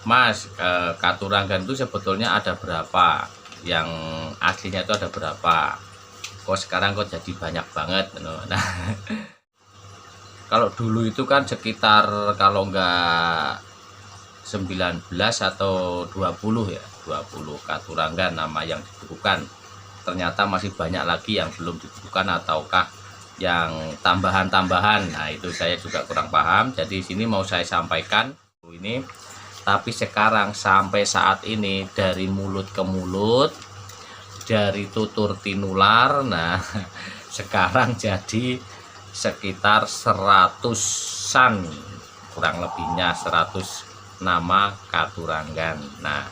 Mas, Katuranggan itu sebetulnya ada berapa? Yang aslinya itu ada berapa? Kok sekarang kok jadi banyak banget? Nah, kalau dulu itu kan sekitar kalau enggak 19 atau 20 ya, 20 Katuranggan nama yang dibukukan. Ternyata masih banyak lagi yang belum dibukukan ataukah yang tambahan-tambahan. Nah, itu saya juga kurang paham. Jadi sini mau saya sampaikan ini. Tapi sekarang sampai saat ini dari mulut ke mulut, dari tutur tinular, nah sekarang jadi sekitar 100-an, kurang lebihnya 100 nama Katuranggan. Nah,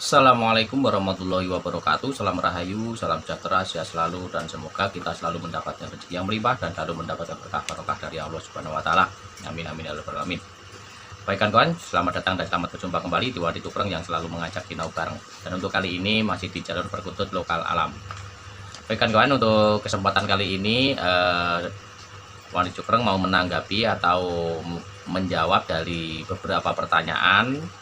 Assalamualaikum warahmatullahi wabarakatuh. Salam rahayu, salam sejahtera, sehat selalu, dan semoga kita selalu mendapatkan rezeki yang melimpah dan selalu mendapatkan berkah barokah dari Allah Subhanahu wa taala. Amin amin ya rabbal alamin. Baik kawan, selamat datang dan selamat berjumpa kembali di Wadi Tupreng yang selalu mengajak sinau bareng. Dan untuk kali ini masih di jalur perkutut lokal alam. Baik kawan, untuk kesempatan kali ini Wadi Tupreng mau menanggapi atau menjawab dari beberapa pertanyaan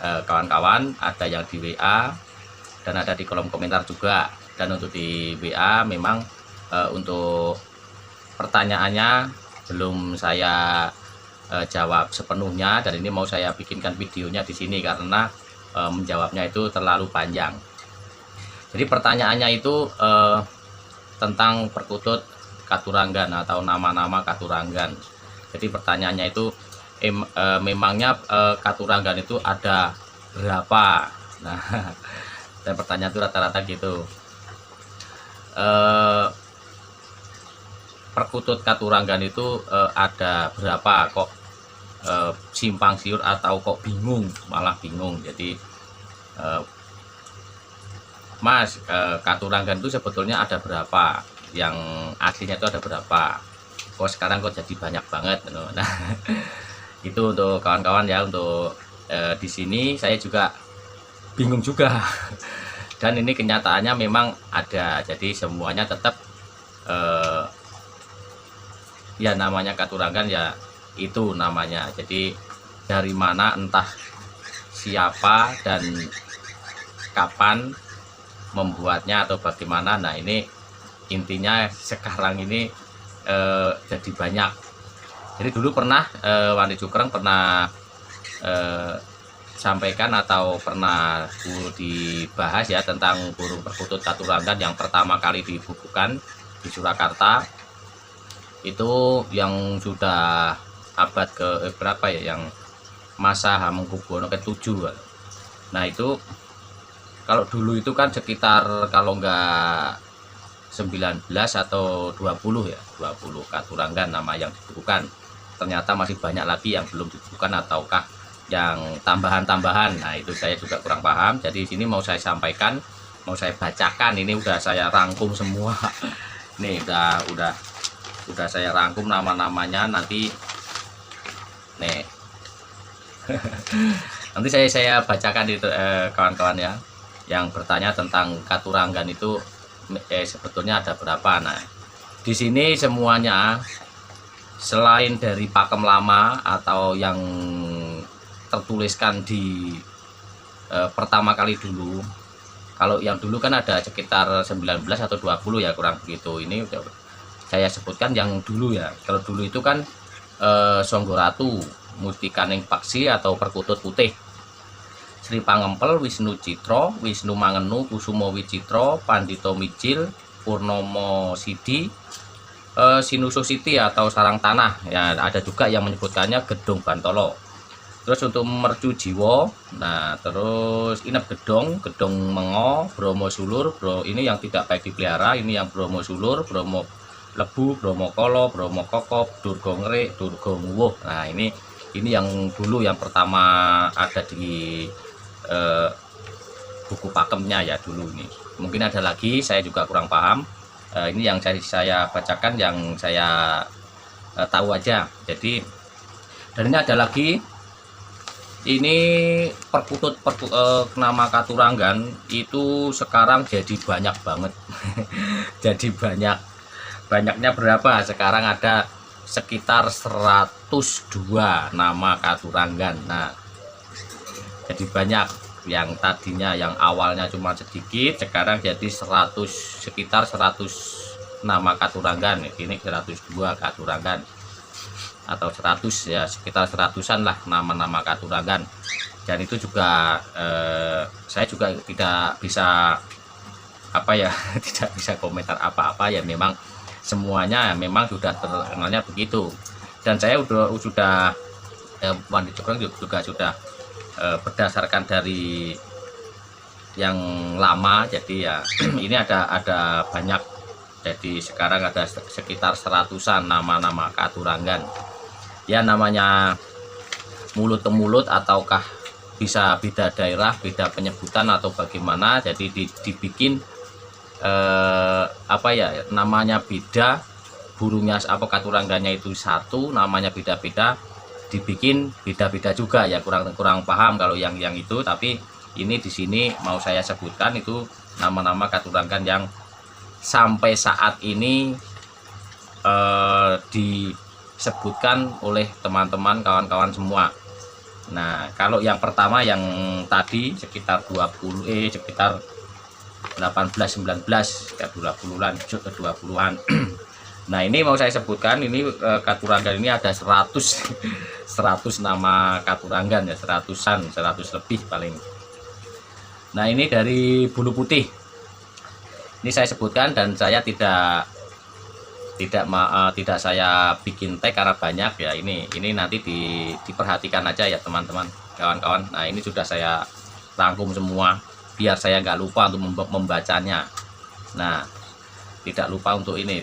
kawan-kawan, ada yang di WA dan ada di kolom komentar juga. Dan untuk di WA memang untuk pertanyaannya belum saya jawab sepenuhnya, dan ini mau saya bikinkan videonya di sini karena menjawabnya itu terlalu panjang. Jadi pertanyaannya itu tentang perkutut Katuranggan atau nama-nama Katuranggan. Jadi pertanyaannya itu memangnya Katuranggan itu ada berapa? Nah, dan pertanyaan itu rata-rata gitu. Perkutut Katuranggan itu ada berapa? Kok simpang siur atau kok bingung, malah bingung. Jadi Mas, Katuranggan itu sebetulnya ada berapa? Yang aslinya itu ada berapa? Kok sekarang kok jadi banyak banget? Nah, itu untuk kawan-kawan ya. Untuk di sini saya juga bingung juga. Dan ini kenyataannya memang ada. Jadi semuanya tetap ya namanya Katuranggan ya itu namanya. Jadi dari mana entah siapa dan kapan membuatnya atau bagaimana. Nah, ini intinya sekarang ini jadi banyak. Jadi dulu pernah Wani Cukreng pernah sampaikan atau pernah dibahas ya tentang burung perkutut Katuranggan yang pertama kali dibukukan di Surakarta. Itu yang sudah abad ke berapa ya, yang masa Hamengkubuwono ke-7. Nah, itu kalau dulu itu kan sekitar kalau enggak 19 atau 20 ya, 20 Katuranggan nama yang dibukukan. Ternyata masih banyak lagi yang belum dibukukan ataukah yang tambahan-tambahan. Nah, itu saya juga kurang paham. Jadi sini mau saya sampaikan, mau saya bacakan. Ini udah saya rangkum semua. Nih udah saya rangkum nama-namanya. Nanti nih nanti saya bacakan itu kawan-kawan ya, yang bertanya tentang Katuranggan itu sebetulnya ada berapa. Nah, di sini semuanya selain dari pakem lama atau yang tertuliskan di pertama kali dulu. Kalau yang dulu kan ada sekitar 19 atau 20 ya, kurang begitu. Ini udah saya sebutkan yang dulu ya. Kalau dulu itu kan Songgoratu, Mustikaning Paksi atau perkutut putih, Sri Pangempel, Wisnu Citro, Wisnu Mangenu, Kusumo Wicitro, Pandito Mijil, Purnomo Sidi, Sinusuh Siti atau sarang tanah ya. Ada juga yang menyebutkannya Gedung Bantolo. Terus untuk Mercu Jiwo, nah terus Inep Gedong, Gedong Mengo, Bromo Sulur, ini yang tidak baik dipelihara. Ini yang Bromo Sulur, Bromo Lebu, Bromo Kolo, Bromo Kokop, Durgo Ngrik, Durgo Nguwuh. Nah, ini yang dulu yang pertama ada di buku pakemnya ya dulu. Ini mungkin ada lagi, saya juga kurang paham. Ini yang saya bacakan, yang saya tahu aja. Jadi dan ini ada lagi Ini nama Katuranggan itu sekarang jadi banyak banget. Jadi banyaknya berapa? Sekarang ada sekitar 102 nama Katuranggan. Nah, jadi banyak. Yang tadinya yang awalnya cuma sedikit, sekarang jadi sekitar 100 nama Katuranggan. Ini 102 Katuranggan atau 100 ya, sekitar 100-an lah nama-nama Katuranggan. Dan itu juga saya juga tidak bisa apa ya tidak bisa komentar apa-apa ya, memang semuanya memang sudah terkenalnya begitu. Dan saya sudah Wandi Cokrong juga sudah berdasarkan dari yang lama, jadi ya ini ada banyak, jadi sekarang ada sekitar 100-an nama-nama Katuranggan ya. Namanya mulut ke mulut ataukah bisa beda daerah, beda penyebutan atau bagaimana, jadi dibikin apa ya, namanya beda, burungnya apa Katuranggannya itu satu, namanya beda-beda, dibikin beda-beda juga ya, kurang paham kalau yang itu. Tapi ini di sini mau saya sebutkan itu nama-nama Katuranggan yang sampai saat ini disebutkan oleh teman-teman, kawan-kawan semua. Nah, kalau yang pertama yang tadi sekitar 18, 19, kayak 20-an, 20-an. Nah, ini mau saya sebutkan, ini Katuranggan ini ada 100 nama Katuranggan ya, 100-an, 100 lebih paling. Nah, ini dari bulu putih. Ini saya sebutkan dan saya tidak saya bikin tag karena banyak ya. Ini nanti diperhatikan aja ya teman-teman, kawan-kawan. Nah, ini sudah saya rangkum semua biar saya nggak lupa untuk membacanya. Nah, tidak lupa untuk ini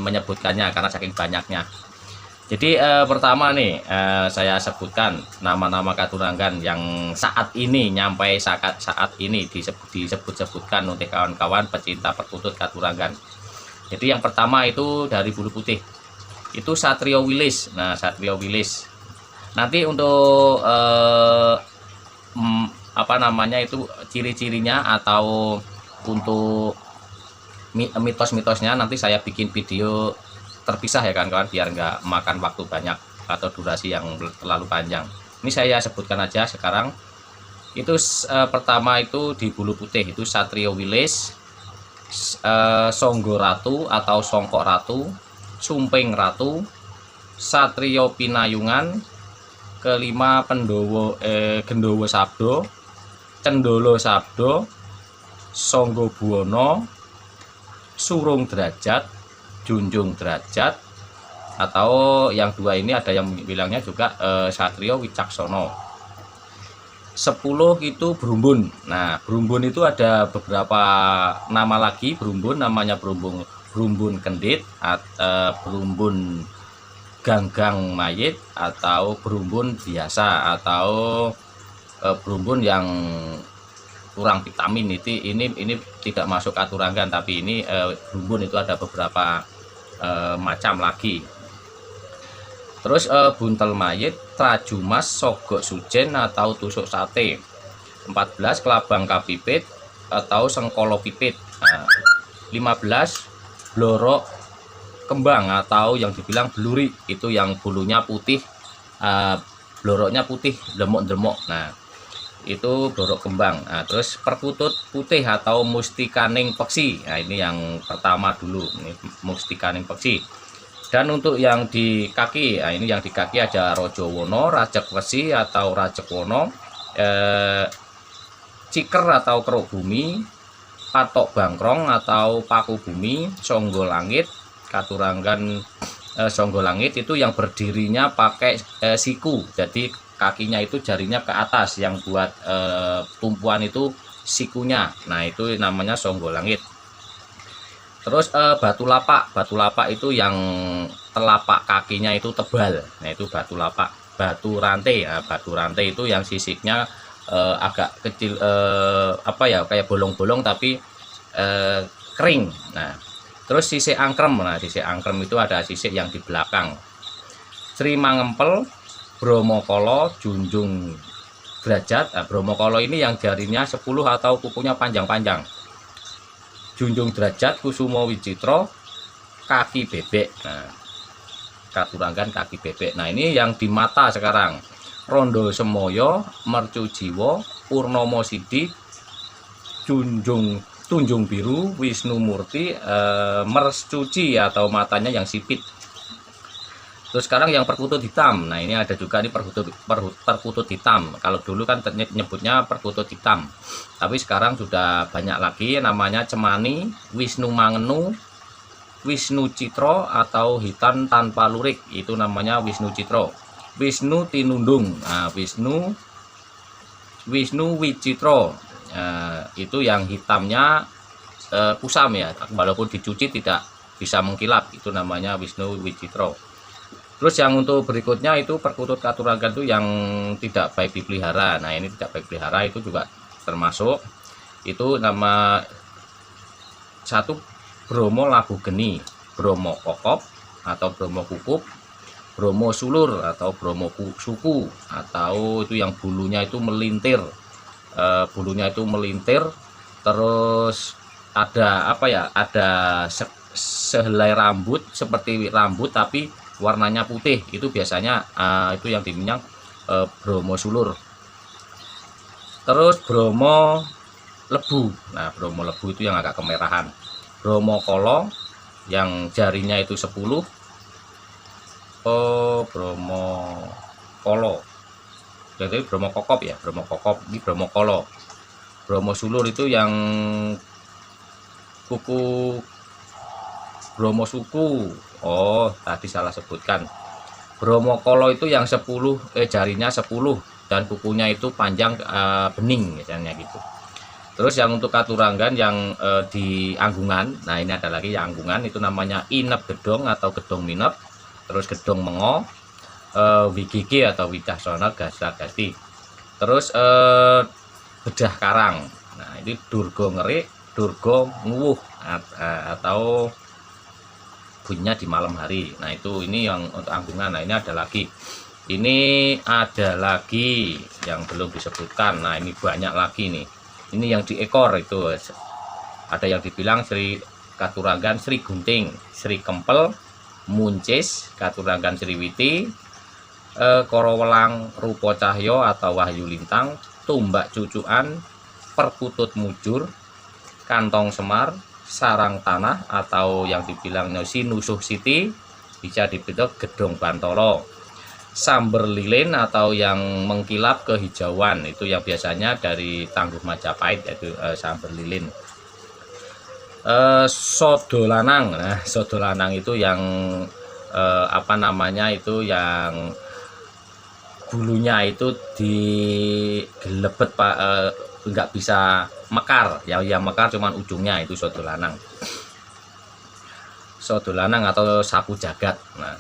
menyebutkannya karena saking banyaknya. Jadi pertama nih saya sebutkan nama-nama Katuranggan yang saat ini nyampe saat ini disebut-sebutkan oleh kawan-kawan pecinta perkutut Katuranggan. Jadi yang pertama itu dari bulu putih itu Satrio Wilis. Nah, Satrio Wilis nanti untuk itu ciri-cirinya atau untuk mitos-mitosnya nanti saya bikin video terpisah ya kawan-kawan, biar nggak makan waktu banyak atau durasi yang terlalu panjang. Ini saya sebutkan aja sekarang. Itu pertama itu di bulu putih itu Satrio Wilis, Songgo Ratu atau Songkok Ratu, Sumping Ratu, Satrio Pinayungan, kelima Gendowo Sabdo, Cendolo Sabdo, Songgo Buwono, Surung Derajat, Junjung Derajat, atau yang dua ini ada yang bilangnya juga Satrio Wicaksono. 10 itu Brumbun. Nah, Brumbun itu ada beberapa nama lagi Brumbun, namanya Brumbun Kendit, Brumbun Ganggang Mayit, atau Brumbun biasa, atau Brumbun yang kurang vitamin. Ini tidak masuk Katuranggan, tapi ini Brumbun itu ada beberapa macam lagi. Terus buntel mayit, Trajumas, Sogok Sujen atau tusuk sate. 14 Kelabang Kapipit atau Sengkolo Pipit. 15 Blorok Kembang atau yang dibilang bluri, itu yang bulunya putih, bloroknya putih, lemok-lemok. Nah, itu blorok kembang. Nah, terus perkutut putih atau Mustikaning Peksi. Nah, ini yang pertama dulu, ini Mustikaning Peksi. Dan untuk yang di kaki, nah ini yang di kaki ada Rojowono, Rajek Wesi atau Rajek Wono, Ciker atau Keruk Bumi, Patok Bangkrong atau Paku Bumi, Songgo Langit. Katuranggan Songgo Langit itu yang berdirinya pakai siku, jadi kakinya itu jarinya ke atas, yang buat tumpuan itu sikunya. Nah, itu namanya Songgo Langit. Terus batu lapak itu yang telapak kakinya itu tebal. Nah, itu batu lapak. Batu rantai. Nah, batu rantai itu yang sisiknya agak kecil, kayak bolong-bolong tapi kering. Nah, terus sisik angkrem. Nah, sisik angkrem itu ada sisik yang di belakang. Sri Mangempel, Bromokolo, Junjung derajat. Nah, Bromo Kolo ini yang jarinya 10 atau kukunya panjang-panjang. Junjung Derajat Kusumo Wicitro kaki bebek. Nah, Katuranggan kaki bebek. Nah, ini yang di mata sekarang. Rondo Semoyo, Mercu Jiwo, Purnomo Sidik, Tunjung Biru, Wisnu Murti, Mercuci atau matanya yang sipit. Terus sekarang yang perkutut hitam. Nah, ini ada juga nih perkutut hitam. Kalau dulu kan nyebutnya perkutut hitam. Tapi sekarang sudah banyak lagi namanya Cemani, Wisnu Mangenu, Wisnu Citro atau hitam tanpa lurik. Itu namanya Wisnu Citro. Wisnu Tinundung. Nah, Wisnu Wicitro. Itu yang hitamnya kusam ya, walaupun dicuci tidak bisa mengkilap. Itu namanya Wisnu Wicitro. Terus yang untuk berikutnya itu perkutut Katuranggan itu yang tidak baik dipelihara. Nah, ini tidak baik dipelihara itu juga termasuk. Itu nama satu Bromo Labu Geni, Bromo Kokop atau Bromo Kukup, Bromo Sulur atau Bromo Suku, atau itu yang bulunya itu melintir. Terus ada apa ya, ada sehelai rambut seperti rambut tapi warnanya putih. Itu biasanya itu yang diminyak Bromo Sulur. Terus Bromo Lebu. Nah, Bromo Lebu itu yang agak kemerahan. Bromo Kolo yang jarinya itu 10. Bromo Kolo. Jadi Bromo Kokop ya, Bromo Kokop. Ini Bromo Kolo. Bromo Sulur itu yang kuku Bromo Suku. Oh, tadi salah sebutkan. Bromo Kolo itu yang 10, jarinya 10 dan kukunya itu panjang bening misalnya gitu. Terus yang untuk Katuranggan yang di Anggungan. Nah, ini ada lagi yang Anggungan itu namanya Inep Gedong atau Gedong Minep. Terus Gedong Mengo, Wigigi atau Wicaksana Gasragati. Terus Bedah Karang. Nah, ini Durgo Ngerik, Durgo Nguwuh atau bunyinya di malam hari. Nah, ini yang untuk Anggungan. Nah, ini ada lagi. Ini ada lagi yang belum disebutkan. Nah, ini banyak lagi nih. Ini yang di ekor itu ada yang dibilang Sri Katuranggan Sri Gunting, Sri Kempel, Muncis, Katuranggan Sriwiti, Korowelang Rupo Cahyo atau Wahyu Lintang, Tumbak Cucuan, Perkutut Mujur, Kantong Semar, Sarang Tanah atau yang dibilang Sinusuh Siti, bisa dibilang Gedong Bantoro, Samber Lilin atau yang mengkilap kehijauan, itu yang biasanya dari Tangguh Majapahit yaitu Samber Lilin. Sodolanang. Nah, Sodolanang itu yang apa namanya, itu yang bulunya itu digelebet Pak, nggak bisa mekar ya, yang mekar cuman ujungnya, itu Sodolanang. Sodolanang atau sapu jagat. Nah,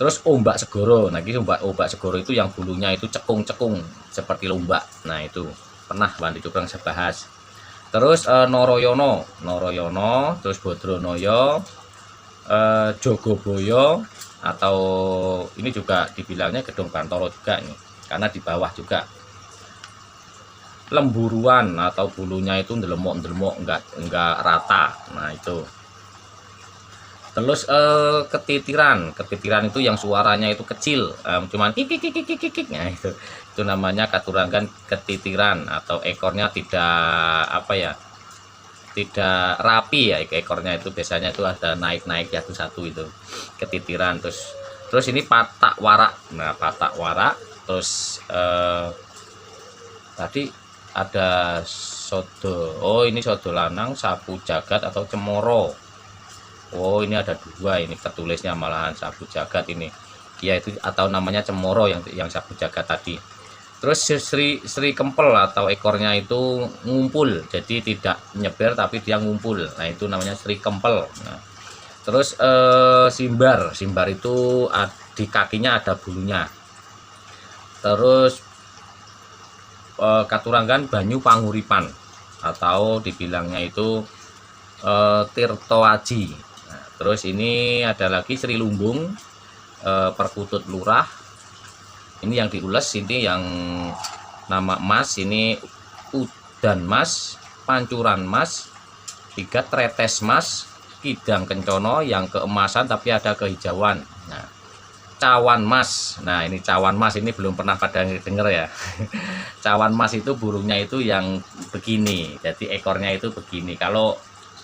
terus Ombak Segoro. Nah, ini ombak Segoro itu yang bulunya itu cekung-cekung seperti lombak. Nah, itu pernah Bandi Cuprang saya bahas. Terus Noroyono, terus Bodronoyo, Jogoboyo atau ini juga dibilangnya Gedong Bantoro juga ini, karena di bawah juga. Lemburuan atau bulunya itu ndelemok-ndelemok, enggak rata. Nah, itu. Terus ketitiran itu yang suaranya itu kecil, cuman kik. Nah, itu namanya Katuranggan ketitiran atau ekornya tidak apa ya, tidak rapi ya, ekornya itu biasanya itu ada naik satu-satu, itu ketitiran. Terus ini Patak Warak. Nah, Patak Warak. Terus tadi ada Sodo. Oh, ini Sodolanang, Sapu Jagat atau Cemoro. Oh, ini ada dua, ini tertulisnya malahan Sapu Jagat ini. Ya, itu atau namanya Cemoro yang Sapu Jagat tadi. Terus Sri Kempel atau ekornya itu ngumpul, jadi tidak nyeber tapi dia ngumpul. Nah, itu namanya Sri Kempel. Nah, terus Simbar itu di kakinya ada bulunya. Terus Katuranggan Banyu Panguripan atau dibilangnya itu Tirto Aji. Nah, terus ini ada lagi Sri Lumbung, Perkutut Lurah. Ini yang diules, ini yang nama emas ini udan emas, pancuran emas, 3 tretes emas, kidang kencono yang keemasan tapi ada kehijauan. Nah, cawan emas. Nah, ini cawan emas ini belum pernah pada denger ya. Cawan emas itu burungnya itu yang begini. Jadi ekornya itu begini. Kalau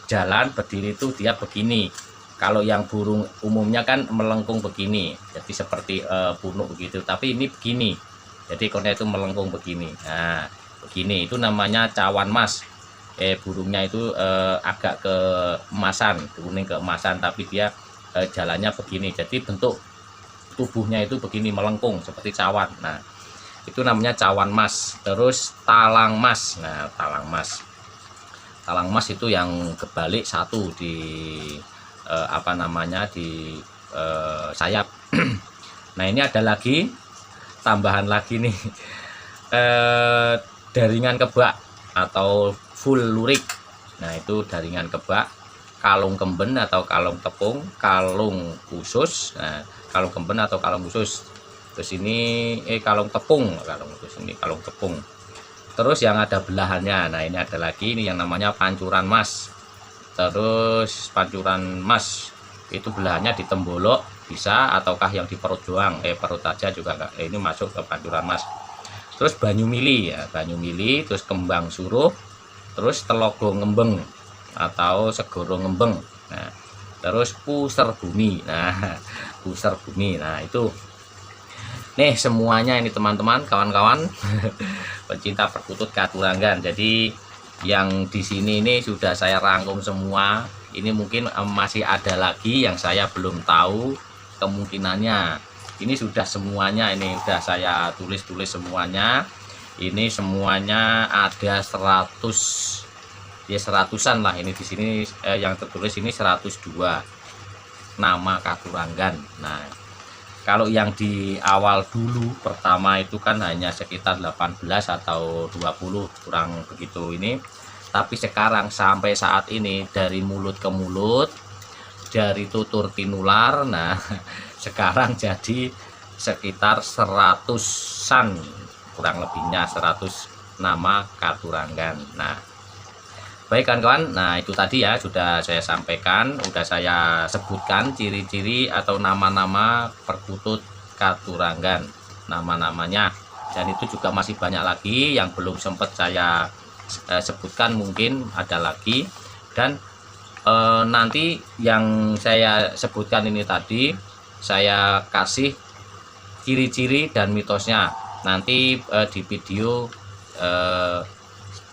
jalan berdiri itu dia begini. Kalau yang burung umumnya kan melengkung begini. Jadi seperti punuk begitu. Tapi ini begini. Jadi ekornya itu melengkung begini. Nah, begini itu namanya cawan emas. Burungnya itu agak keemasan, kuning keemasan, tapi dia jalannya begini. Jadi bentuk tubuhnya itu begini melengkung seperti cawan. Nah, itu namanya cawan emas. Terus talang emas. Nah, talang emas. Talang emas itu yang kebalik satu di di sayap. Nah, ini ada lagi tambahan lagi nih, daringan kebak atau full lurik. Nah, itu daringan kebak, kalung kemben atau kalung tepung, kalung khusus. Nah, kalung kemben atau kalung khusus. Terus ini kalung tepung, kalung khusus ini kalung tepung. Terus yang ada belahannya. Nah, ini ada lagi ini yang namanya pancuran emas. Terus pancuran emas itu belahannya ditembolok bisa, ataukah yang di perut doang, perut aja juga enggak. Ini masuk ke pancuran emas. Terus banyu mili ya, banyu mili, terus kembang suruh, terus telogo ngembeng atau segoro ngembeng. Nah, terus puser bumi. Nah, puser bumi. Nah, itu nih semuanya ini teman-teman, kawan-kawan pencinta perkutut Katuranggan. Jadi yang di sini ini sudah saya rangkum semua. Ini mungkin masih ada lagi yang saya belum tahu kemungkinannya. Ini sudah semuanya, ini sudah saya tulis semuanya. Ini semuanya ada 100 ya, 100-an lah ini di sini. Yang tertulis ini 102 nama Katuranggan. Nah, kalau yang di awal dulu pertama itu kan hanya sekitar 18 atau 20 kurang begitu ini. Tapi sekarang sampai saat ini dari mulut ke mulut, dari tutur tinular, nah sekarang jadi sekitar 100-an, kurang lebihnya 100 nama Katuranggan. Nah, baik kawan-kawan, nah itu tadi ya sudah saya sampaikan, sudah saya sebutkan ciri-ciri atau nama-nama perkutut Katuranggan, nama-namanya. Dan itu juga masih banyak lagi yang belum sempat saya sebutkan, mungkin ada lagi. Dan nanti yang saya sebutkan ini tadi saya kasih ciri-ciri dan mitosnya nanti di video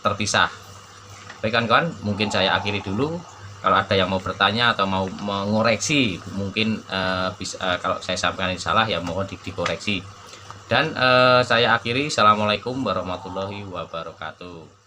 terpisah. Baik kawan-kawan, mungkin saya akhiri dulu. Kalau ada yang mau bertanya atau mau mengoreksi, mungkin bisa, kalau saya sampaikan ini salah ya mohon dikoreksi. Dan saya akhiri. Assalamualaikum warahmatullahi wabarakatuh.